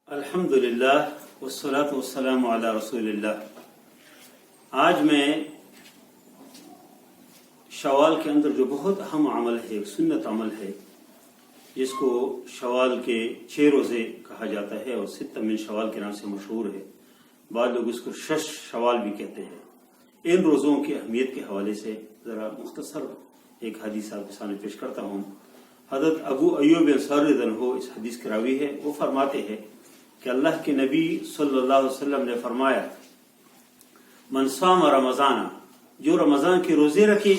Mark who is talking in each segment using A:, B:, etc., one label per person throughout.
A: الحمدللہ والصلاة والسلام علی رسول اللہ۔ آج میں شوال کے اندر جو بہت اہم عمل ہے، سنت عمل ہے، جس کو شوال کے 6 روزے کہا جاتا ہے اور 6 من شوال کے نام سے مشہور ہے، بعض لوگ اس کو 6 شوال بھی کہتے ہیں۔ ان روزوں کی اہمیت کے حوالے سے ذرا مختصر ایک حدیث آپ کے سامنے پیش کرتا ہوں۔ حضرت ابو ایوب انصاری رضی اللہ عنہ اس حدیث کے راوی ہے، وہ فرماتے ہیں کہ اللہ کے نبی صلی اللہ علیہ وسلم نے فرمایا، من صام رمضان، جو رمضان کے روزے رکھے،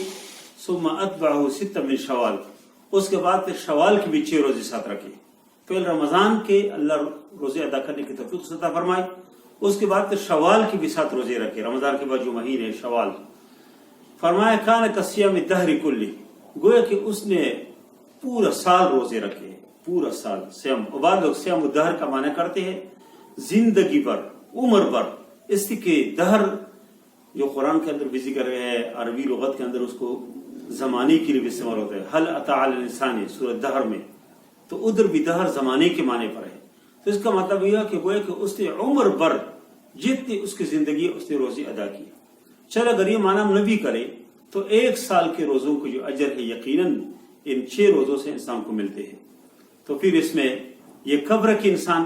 A: ثم اتبعہ 6 من شوال، اس کے بعد پھر شوال کے بھی 6 روزے ساتھ رکھے۔ پہلے رمضان کے اللہ روزے ادا کرنے کی توفیق عطا فرمائے، اس کے بعد پھر شوال کے بھی 7 روزے رکھے، رمضان کے بعد جو مہینے ہے شوال۔ فرمایا کان کصیام الدہر کلہ، گویا کہ اس نے پورا سال روزے رکھے، پورا سال سیام۔ اور بعض لوگ سیام الدہر کا معنی کرتے ہیں زندگی بھر، عمر بھر، اس کے دہر جو قرآن کے اندر بھی ذکر ہے، عربی لغت کے اندر اس کو زمانے کے لیے بھی استعمال ہوتا ہے، حل اتی علی الانسان سورۃ دہر میں، تو ادھر بھی دہر زمانے کے معنی پر ہے۔ تو اس کا مطلب یہ ہے کہ گویا کہ اس نے عمر بھر جتنی اس کی زندگی اس نے روزے ادا کی۔ چل اگر یہ معنی ہم نہ بھی کرے تو 1 سال کے روزوں کو جو اجر ہے یقیناً ان 6 روزوں سے انسان کو ملتے ہیں۔ تو پھر اس میں یہ کب رکھے انسان،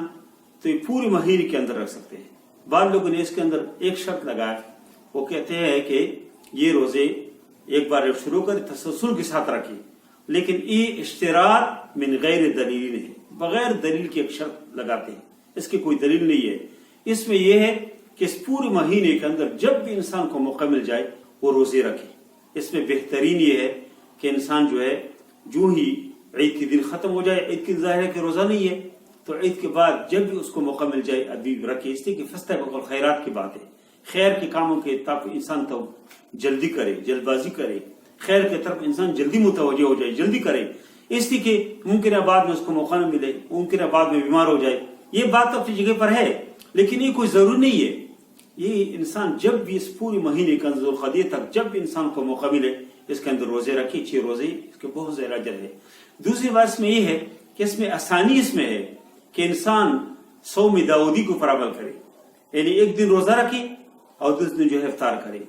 A: تو یہ پورے مہینے کے اندر رکھ سکتے ہیں۔ بعض لوگوں نے اس کے اندر ایک شرط لگایا، وہ کہتے ہیں کہ یہ روزے ایک بار شروع کر تسلسل کے ساتھ رکھے، لیکن یہ اشتراط من غیر دلیل ہے، بغیر دلیل کی ایک شرط لگاتے ہیں، اس کی کوئی دلیل نہیں ہے۔ اس میں یہ ہے کہ اس پورے مہینے کے اندر جب بھی انسان کو موقع مل جائے وہ روزے رکھے۔ اس میں بہترین یہ ہے کہ انسان جو ہے جو ہی عید کے دن ختم ہو جائے، عید کی ظاہر ہے کہ روزہ نہیں ہے، تو عید کے بعد جب بھی اس کو موقع مل جائے ابھی رکھے، اس لیے کہ فاستبقوا الخیرات کی بات ہے، خیر کے کاموں کے طرف انسان تو جلدی کرے، جلد بازی کرے، خیر کی طرف انسان جلدی متوجہ ہو جائے، جلدی کرے، اس لیے کہ ممکن ہے بعد میں اس کو موقع نہ ملے، ممکن ہے بعد میں بیمار ہو جائے۔ یہ بات اپنی جگہ پر ہے، لیکن یہ کوئی ضروری نہیں ہے۔ یہ انسان جب بھی اس پورے مہینے کا ذوالقعدہ تک جب بھی انسان کو موقع ملے اس کے اندر روزے رکھے، 6 روزے، اس کے بہت زیادہ اجر ہے۔ دوسری بات اس میں یہ ہے کہ اس میں آسانی اس میں ہے کہ انسان صوم داؤدی کو پر عمل کرے، یعنی ایک دن روزہ رکھے اور دوسرے دن جو ہے افطار کرے،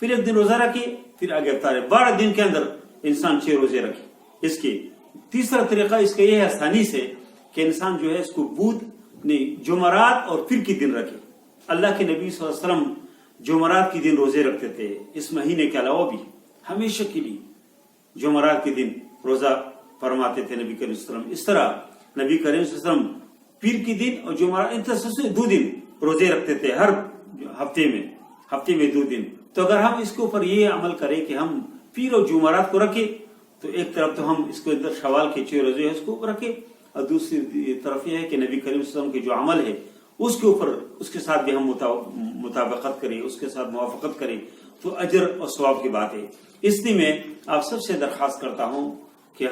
A: پھر ایک دن روزہ رکھے پھر آگے افطار ہے، 12 دن کے اندر انسان 6 روزے رکھے۔ اس کے تیسرا طریقہ اس کا یہ ہے آسانی سے کہ انسان جو ہے اس کو بدھ نہیں، جمعرات اور پھر کے دن رکھے۔ اللہ کے نبی صلی اللہ علیہ وسلم جمعرات کے دن روزے رکھتے تھے، اس مہینے کے علاوہ بھی ہمیشہ کے لیے جمعرات کے دن روزہ فرماتے تھے نبی کریم صلی اللہ علیہ وسلم۔ اس طرح نبی کریم صلی اللہ علیہ وسلم پیر کے دن اور جمعرات ان 2 دن روزے رکھتے تھے ہر ہفتے میں 2 دن۔ تو اگر ہم اس کے اوپر یہ عمل کریں کہ ہم پیر اور جمعرات کو رکھیں تو ایک طرف تو ہم اس کے اندر شوال کے 6 روزے اس کو رکھیں، اور دوسری طرف یہ ہے کہ نبی کریم صلی اللہ علیہ وسلم کے جو عمل ہے اس کے اوپر اس کے ساتھ بھی ہم مطابقت کریں، اس کے ساتھ موافقت کریں، تو اجر اور ثواب کی بات ہے۔ اس لیے میں آپ سب سے درخواست کرتا ہوں کہ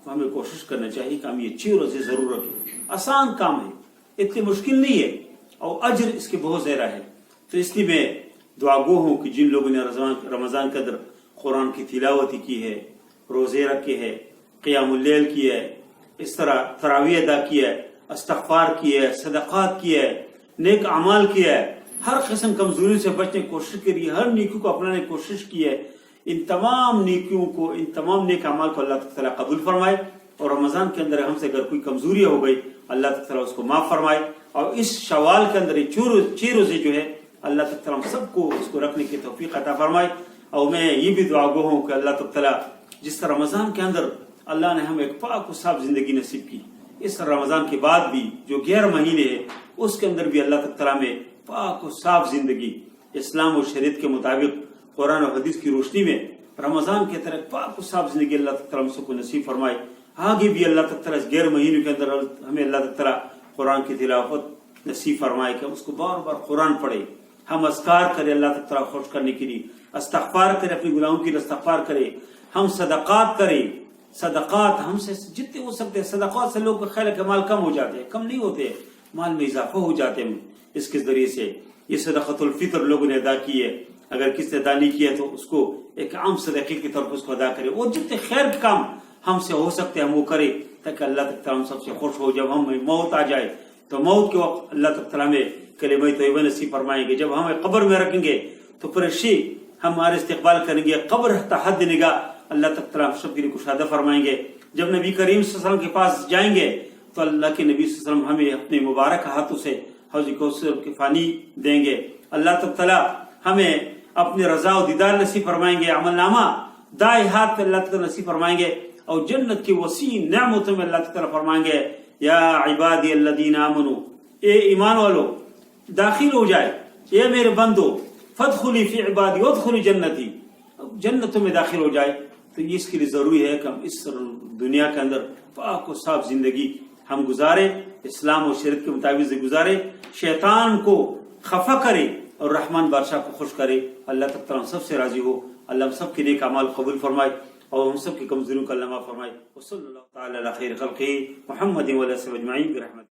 A: ہمیں کوشش کرنا چاہیے کہ ہم یہ 6 روزے ضرور رکھیں۔ آسان کام ہے، اتنی مشکل نہیں ہے، اور اجر اس کے بہت زیادہ ہے۔ تو اس لیے میں دعا گو ہوں کہ جن لوگوں نے رمضان کے اندر قرآن کی تلاوت کی ہے، روزے رکھے ہے، قیام اللیل کی ہے، اس طرح تراویح ادا کیا ہے، استغفار کیا ہے، صدقات کیا ہے، نیک اعمال کیا ہے، ہر قسم کمزوری سے بچنے کی کوشش کری، ہر نیکی کو اپنانے کی کوشش کی ہے، ان تمام نیکیوں کو، ان تمام نیک اعمال کو اللہ تعالیٰ قبول فرمائے، اور رمضان کے اندر ہم سے اگر کوئی کمزوری ہو گئی اللہ تعالیٰ اس کو معاف فرمائے، اور اس شوال کے اندر 6 روزے جو ہے اللہ تعالیٰ ہم سب کو اس کو رکھنے کی توفیق عطا فرمائے۔ اور میں یہ بھی دعا گو ہوں کہ اللہ تعالیٰ جس طرح رمضان کے اندر اللہ نے ہمیں ایک پاک و صاف زندگی نصیب کی، اس رمضان کے بعد بھی جو 11 مہینے ہے اس کے اندر بھی اللہ تعالیٰ میں پاک و صاف زندگی اسلام و شریعت کے مطابق قرآن و حدیث کی روشنی میں رمضان کے طرح پاک و صاف زندگی اللہ تعالیٰ ہم سب کو نصیب فرمائے۔ آگے بھی اللہ تعالیٰ اس 11 مہینے کے اندر ہمیں اللہ تعالیٰ قرآن کی تلاوت نصیب فرمائے کہ ہم اس کو بار بار قرآن پڑھے، ہم اذکار کریں اللہ تعالیٰ خوش کرنے کے لیے، استغفار کریں، اپنی گناہوں کے لیے استغفار کریں، ہم صدقات کریں، صدقات ہم سے جتنے ہو سکتے ہیں، صدقات سے لوگ خیر کے مال کم ہو جاتے ہیں، کم نہیں ہوتے، مال میں اضافہ ہو جاتے ہیں۔ اس کے ذریعے سے یہ صدقۃ الفطر لوگوں نے ادا کی ہے، اگر کس نے ادا نہیں کیا تو اس کو ایک عام صدقے کی طور پر اس کو ادا کرے، اور جتنے خیر کے کام ہم سے ہو سکتے ہیں ہم وہ کریں، تاکہ اللہ تعالیٰ ہم سب سے خوش ہو، جب ہم موت آ جائے تو موت کے وقت اللہ تعالیٰ میں کلمہ طیبہ نصیب فرمائیں گے. جب ہمیں قبر میں رکھیں گے تو فرشتے ہمارے استقبال کریں گے. قبر تحت نگاہ اللہ تعالیٰ ہم سب کے لیے کشادہ فرمائیں گے. جب نبی کریم صلی اللہ علیہ وسلم کے پاس جائیں گے تو اللہ کے نبی صلی اللہ علیہ وسلم ہمیں اپنے مبارک ہاتھوں سے حوض کوثر کے پانی دیں گے. اللہ تعالیٰ ہمیں اپنے رضا و دیدار نصیب فرمائیں گے. عمل نامہ دائیں ہاتھ پہ اللہ تعالیٰ نصیب فرمائیں گے اور جنت کی وسیع نعمتوں میں اللہ تعالیٰ فرمائیں گے یا عبادی الذین آمنوا، اے ایمان والو داخل ہو جائے، اے میرے بندو فادخلی فی عبادی وادخلی جنتی، جنتوں میں داخل ہو جائے. تو یہ اس کے لیے ضروری ہے کہ ہم اس دنیا کے اندر پاک و صاف زندگی ہم گزارے، اسلام اور شریعت کے مطابق سے گزارے، شیطان کو خفا کرے اور رحمان بادشاہ کو خوش کرے. اللہ تعالیٰ ہم سب سے راضی ہو. اللہ ہم سب کے نیک اعمال قبول فرمائے اور ہم سب کی کمزوریوں کا لمحہ فرمائے. وصلی اللہ تعالی علی خیر خلقہ محمد و علیہ وسلم اجمعین برحمتہ.